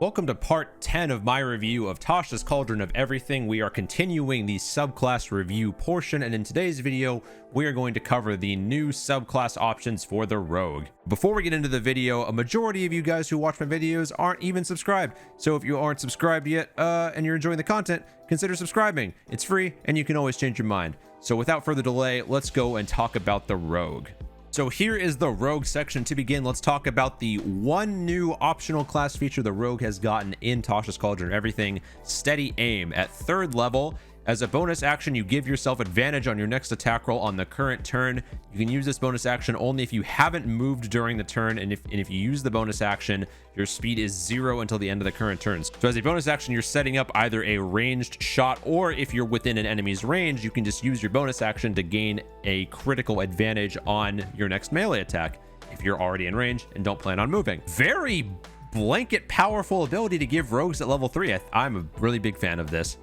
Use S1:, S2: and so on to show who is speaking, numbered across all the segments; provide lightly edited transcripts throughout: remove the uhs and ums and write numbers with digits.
S1: Welcome to part 10 of my review of Tasha's Cauldron of Everything. We are continuing the subclass review portion, and in today's video, we are going to cover the new subclass options for the Rogue. Before we get into the video, a majority of you guys who watch my videos aren't even subscribed. So if you aren't subscribed yet, and you're enjoying the content, consider subscribing. It's free, and you can always change your mind. So without further delay, let's go and talk about the Rogue. So here is the Rogue section. To begin, let's talk about the one new optional class feature the Rogue has gotten in Tasha's Cauldron of Everything: Steady Aim. At 3rd level, as a bonus action, you give yourself advantage on your next attack roll on the current turn. You can use this bonus action only if you haven't moved during the turn, and if you use the bonus action, your speed is 0 until the end of the current turns. So as a bonus action, you're setting up either a ranged shot, or if you're within an enemy's range, you can just use your bonus action to gain a critical advantage on your next melee attack if you're already in range and don't plan on moving. Very blanket powerful ability to give rogues at level 3. I'm a really big fan of this.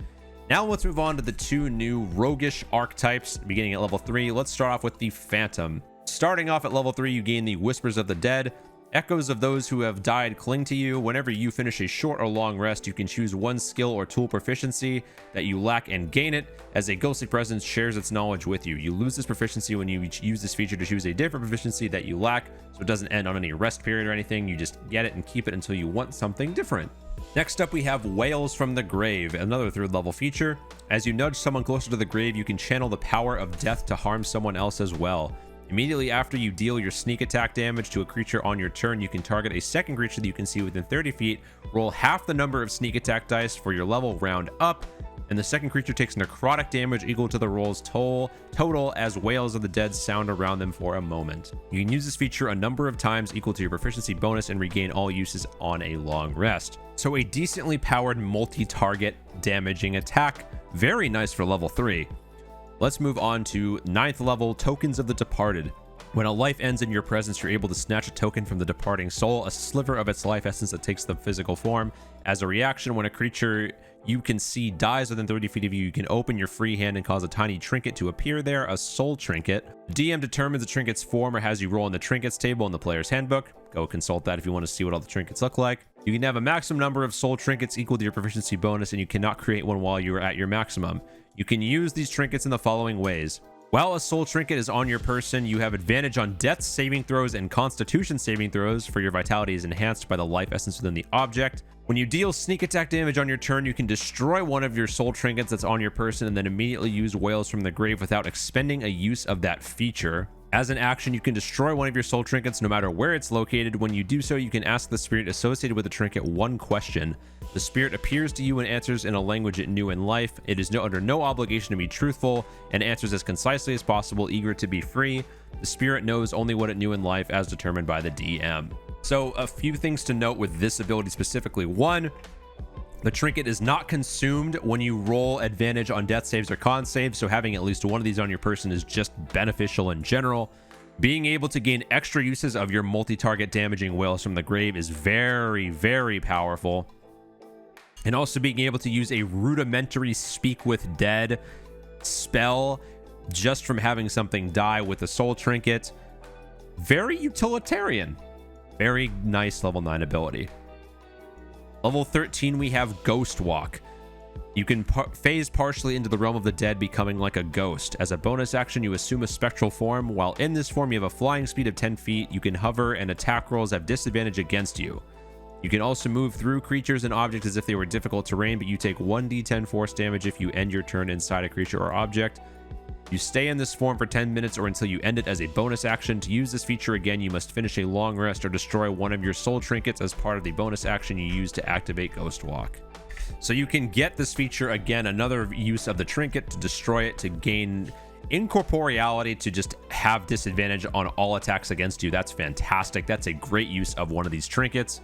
S1: Now let's move on to the two new roguish archetypes beginning at level 3. Let's start off with the Phantom. Starting off at level 3, you gain the Whispers of the Dead. Echoes of those who have died cling to you. Whenever you finish a short or long rest, you can choose one skill or tool proficiency that you lack and gain it, as a ghostly presence shares its knowledge with you. You lose this proficiency when you use this feature to choose a different proficiency that you lack, so it doesn't end on any rest period or anything. You just get it and keep it until you want something different. Next up, we have Wails from the Grave, another 3rd level feature. As you nudge someone closer to the grave, you can channel the power of death to harm someone else as well. Immediately after you deal your sneak attack damage to a creature on your turn, you can target a second creature that you can see within 30 feet, roll half the number of sneak attack dice for your level round up, and the second creature takes necrotic damage equal to the roll's total as Wails of the Dead sound around them for a moment. You can use this feature a number of times equal to your proficiency bonus and regain all uses on a long rest. So a decently powered multi-target damaging attack. Very nice for level 3. Let's move on to 9th level, Tokens of the Departed. When a life ends in your presence, you're able to snatch a token from the departing soul, a sliver of its life essence that takes the physical form. As a reaction, when a creature you can see dies within 30 feet of you, you can open your free hand and cause a tiny trinket to appear there, a soul trinket. The DM determines the trinket's form or has you roll in the trinkets table in the player's handbook. Go consult that if you want to see what all the trinkets look like. You can have a maximum number of soul trinkets equal to your proficiency bonus, and you cannot create one while you are at your maximum. You can use these trinkets in the following ways. While a soul trinket is on your person, you have advantage on death saving throws and constitution saving throws, for your vitality is enhanced by the life essence within the object. When you deal sneak attack damage on your turn, you can destroy one of your soul trinkets that's on your person and then immediately use Wails from the Grave without expending a use of that feature. As an action, you can destroy one of your soul trinkets no matter where it's located. When you do so, you can ask the spirit associated with the trinket one question. The spirit appears to you and answers in a language it knew in life. It is under no obligation to be truthful and answers as concisely as possible, eager to be free. The spirit knows only what it knew in life as determined by the DM. So a few things to note with this ability specifically. 1, the trinket is not consumed when you roll advantage on death saves or con saves, so having at least one of these on your person is just beneficial in general. Being able to gain extra uses of your multi-target damaging Wails from the Grave is very, very powerful. And also being able to use a rudimentary Speak with Dead spell just from having something die with a soul trinket. Very utilitarian. Very nice level 9 ability. Level 13, we have Ghost Walk. You can phase partially into the realm of the dead, becoming like a ghost. As a bonus action, you assume a spectral form. While in this form, you have a flying speed of 10 feet. You can hover, and attack rolls have disadvantage against you. You can also move through creatures and objects as if they were difficult terrain, but you take 1d10 force damage if you end your turn inside a creature or object. You stay in this form for 10 minutes or until you end it as a bonus action. To use this feature again, you must finish a long rest or destroy one of your soul trinkets as part of the bonus action you use to activate Ghost Walk. So you can get this feature again, another use of the trinket, to destroy it, to gain incorporeality, to just have disadvantage on all attacks against you. That's fantastic. That's a great use of one of these trinkets.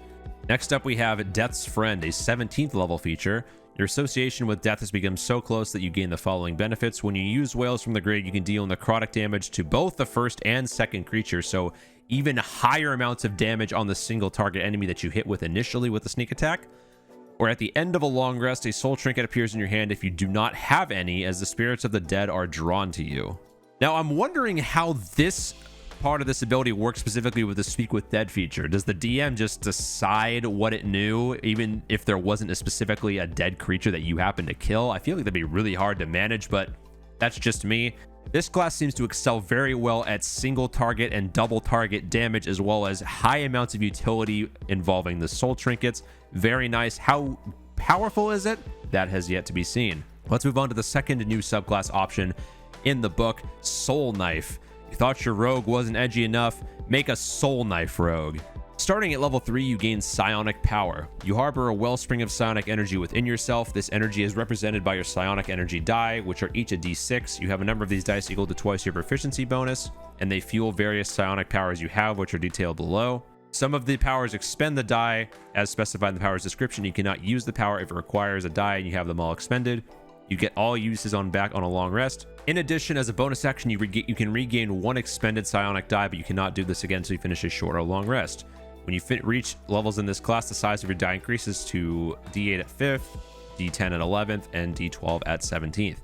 S1: Next up, we have Death's Friend, a 17th level feature. Your association with death has become so close that you gain the following benefits. When you use Wails from the Grave, you can deal necrotic damage to both the first and second creature, so even higher amounts of damage on the single target enemy that you hit with initially with the sneak attack. Or at the end of a long rest, a soul trinket appears in your hand if you do not have any, as the spirits of the dead are drawn to you. Now, I'm wondering how this part of this ability work specifically with the Speak with Dead feature? Does the DM just decide what it knew, even if there wasn't specifically a dead creature that you happen to kill? I feel like that'd be really hard to manage, but that's just me. This class seems to excel very well at single target and double target damage, as well as high amounts of utility involving the soul trinkets. Very nice. How powerful is it? That has yet to be seen. Let's move on to the second new subclass option in the book, Soul Knife. You thought your rogue wasn't edgy enough? Make a Soul Knife rogue. Starting at level 3, you gain psionic power. You harbor a wellspring of psionic energy within yourself. This energy is represented by your psionic energy die, which are each a d6. You have a number of these dice equal to twice your proficiency bonus, and they fuel various psionic powers you have, which are detailed below. Some of the powers expend the die, as specified in the power's description. You cannot use the power if it requires a die and you have them all expended. You get all uses on back on a long rest. In addition, as a bonus action, you can regain 1 expended psionic die, but you cannot do this again until you finish a short or long rest. When you reach levels in this class, the size of your die increases to D8 at 5th, D10 at 11th, and D12 at 17th.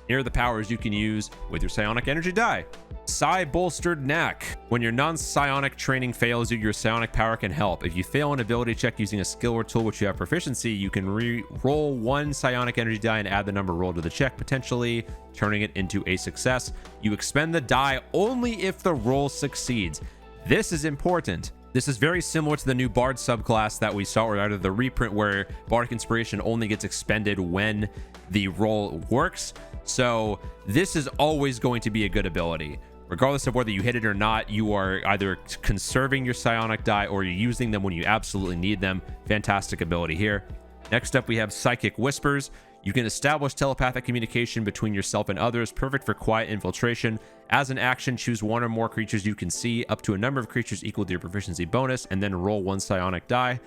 S1: Here are the powers you can use with your psionic energy die. Psi Bolstered Knack. When your non-psionic training fails you, your psionic power can help. If you fail an ability check using a skill or tool which you have proficiency, you can re-roll 1 psionic energy die and add the number rolled to the check, potentially turning it into a success. You expend the die only if the roll succeeds. This is important. This is very similar to the new Bard subclass that we saw, or either the reprint where Bardic Inspiration only gets expended when the roll works. So this is always going to be a good ability. Regardless of whether you hit it or not, you are either conserving your psionic die or you're using them when you absolutely need them. Fantastic ability here. Next up, we have Psychic Whispers. You can establish telepathic communication between yourself and others, perfect for quiet infiltration. As an action, choose 1 or more creatures you can see, up to a number of creatures equal to your proficiency bonus, and then roll 1 psionic die.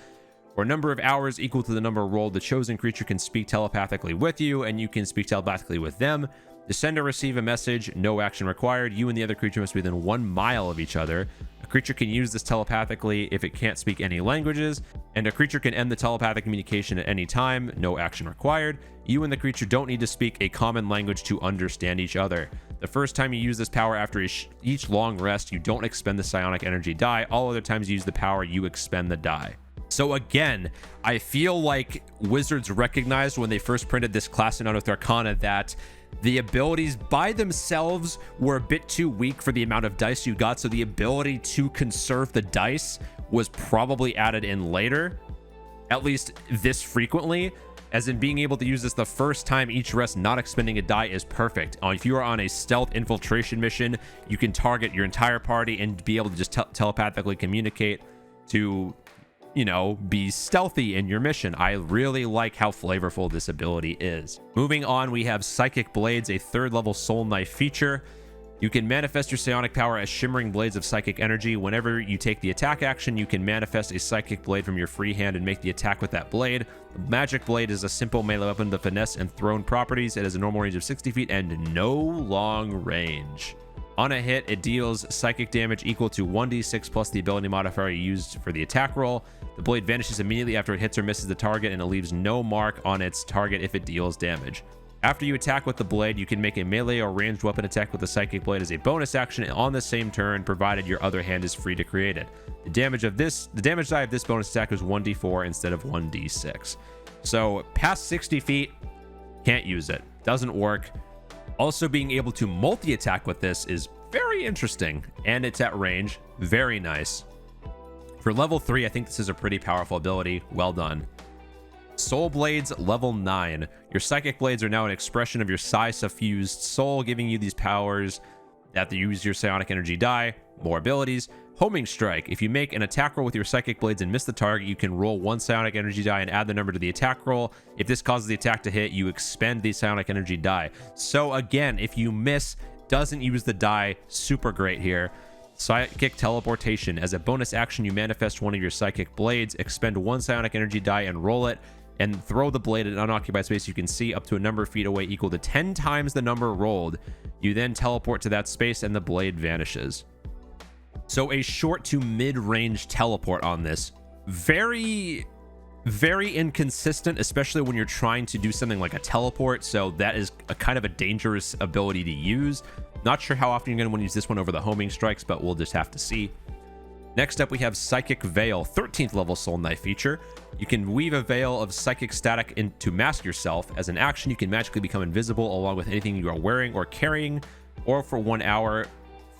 S1: For a number of hours equal to the number rolled, the chosen creature can speak telepathically with you, and you can speak telepathically with them. To send or receive a message, no action required. You and the other creature must be within 1 mile of each other. A creature can use this telepathically if it can't speak any languages, and a creature can end the telepathic communication at any time, no action required. You and the creature don't need to speak a common language to understand each other. The first time you use this power after each long rest, you don't expend the psionic energy die. All other times you use the power, you expend the die. So again, I feel like Wizards recognized when they first printed this class in Unearthed Arcana that the abilities by themselves were a bit too weak for the amount of dice you got, so the ability to conserve the dice was probably added in later, at least this frequently, as in being able to use this the first time each rest not expending a die is perfect. If you are on a stealth infiltration mission, you can target your entire party and be able to just telepathically communicate to, you know, be stealthy in your mission. I really like how flavorful this ability is. Moving on, we have Psychic Blades, a 3rd level Soul Knife feature. You can manifest your psionic power as shimmering blades of psychic energy. Whenever you take the attack action, you can manifest a psychic blade from your free hand and make the attack with that blade. The magic blade is a simple melee weapon with finesse and thrown properties. It has a normal range of 60 feet and no long range. On a hit, it deals psychic damage equal to 1d6 plus the ability modifier used for the attack roll. The blade vanishes immediately after it hits or misses the target, and it leaves no mark on its target if it deals damage. After you attack with the blade, you can make a melee or ranged weapon attack with the psychic blade as a bonus action on the same turn, provided your other hand is free to create it. The damage die of this bonus attack is 1d4 instead of 1d6. So past 60 feet, can't use it. Doesn't work. Also, being able to multi-attack with this is very interesting, and it's at range. Very nice. For level 3, I think this is a pretty powerful ability. Well done. Soul Blades, level 9. Your psychic blades are now an expression of your psi-suffused soul, giving you these powers that you use your psionic energy die. More abilities. Homing Strike. If you make an attack roll with your psychic blades and miss the target, you can roll 1 psionic energy die and add the number to the attack roll. If this causes the attack to hit, you expend the psionic energy die. So again, if you miss, doesn't use the die, super great here. Psychic Teleportation. As a bonus action, you manifest one of your psychic blades, expend 1 psionic energy die and roll it, and throw the blade at an unoccupied space you can see up to a number of feet away equal to 10 times the number rolled. You then teleport to that space and the blade vanishes. So a short to mid-range teleport on this. Very very inconsistent, especially when you're trying to do something like a teleport. So that is a kind of a dangerous ability to use. Not sure how often you're going to want to use this one over the homing strikes, but we'll just have to see. Next up, we have Psychic Veil, 13th level Soul Knife feature. You can weave a veil of psychic static to mask yourself. As an action, you can magically become invisible along with anything you are wearing or carrying, or for 1 hour,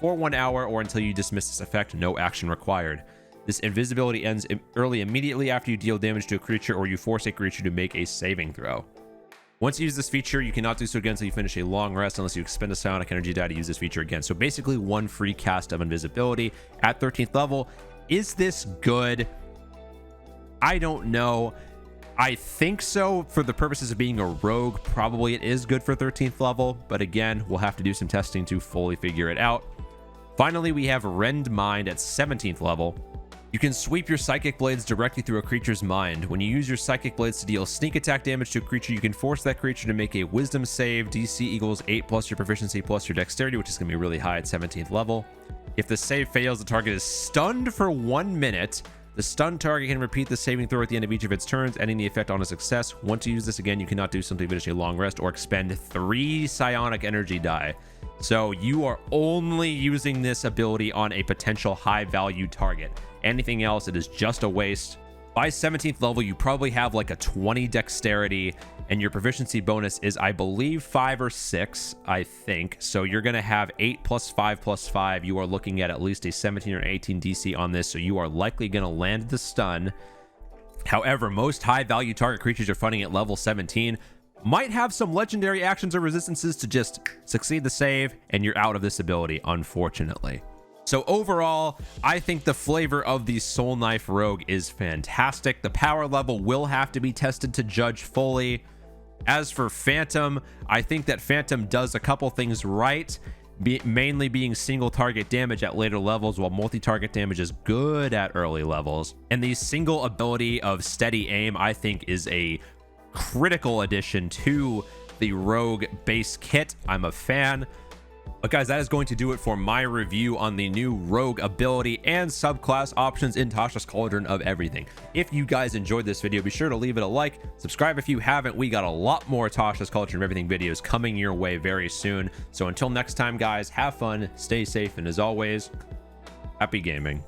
S1: or until you dismiss this effect. No action required. This invisibility ends immediately after you deal damage to a creature or you force a creature to make a saving throw. Once you use this feature, you cannot do so again until you finish a long rest unless you expend a psionic energy die to use this feature again. So basically one free cast of invisibility at 13th level. Is this good? I don't know. I think so. For the purposes of being a rogue, probably it is good for 13th level, but again, we'll have to do some testing to fully figure it out. Finally, we have Rend Mind at 17th level. You can sweep your psychic blades directly through a creature's mind. When you use your psychic blades to deal sneak attack damage to a creature, you can force that creature to make a wisdom save. DC equals 8 plus your proficiency plus your dexterity, which is going to be really high at 17th level. If the save fails, the target is stunned for 1 minute. The stunned target can repeat the saving throw at the end of each of its turns, ending the effect on a success. Once you use this again, you cannot do something to finish a long rest or expend 3 psionic energy die. So you are only using this ability on a potential high value target. Anything else, it is just a waste. By 17th level, you probably have like a 20 dexterity, and your proficiency bonus is, I believe, 5 or 6, I think. So you're going to have 8 plus 5 plus 5. You are looking at least a 17 or 18 DC on this, so you are likely going to land the stun. However, most high value target creatures you're fighting at level 17 might have some legendary actions or resistances to just succeed the save, and you're out of this ability, unfortunately. So overall, I think the flavor of the Soul Knife Rogue is fantastic. The power level will have to be tested to judge fully. As for Phantom, I think that Phantom does a couple things right, mainly being single target damage at later levels, while multi-target damage is good at early levels. And the single ability of steady aim, I think, is a critical addition to the Rogue base kit. I'm a fan. But guys, that is going to do it for my review on the new Rogue ability and subclass options in Tasha's Cauldron of Everything. If you guys enjoyed this video, be sure to leave it a like, subscribe if you haven't. We got a lot more Tasha's Cauldron of Everything videos coming your way very soon. So until next time, guys, have fun, stay safe, and as always, happy gaming.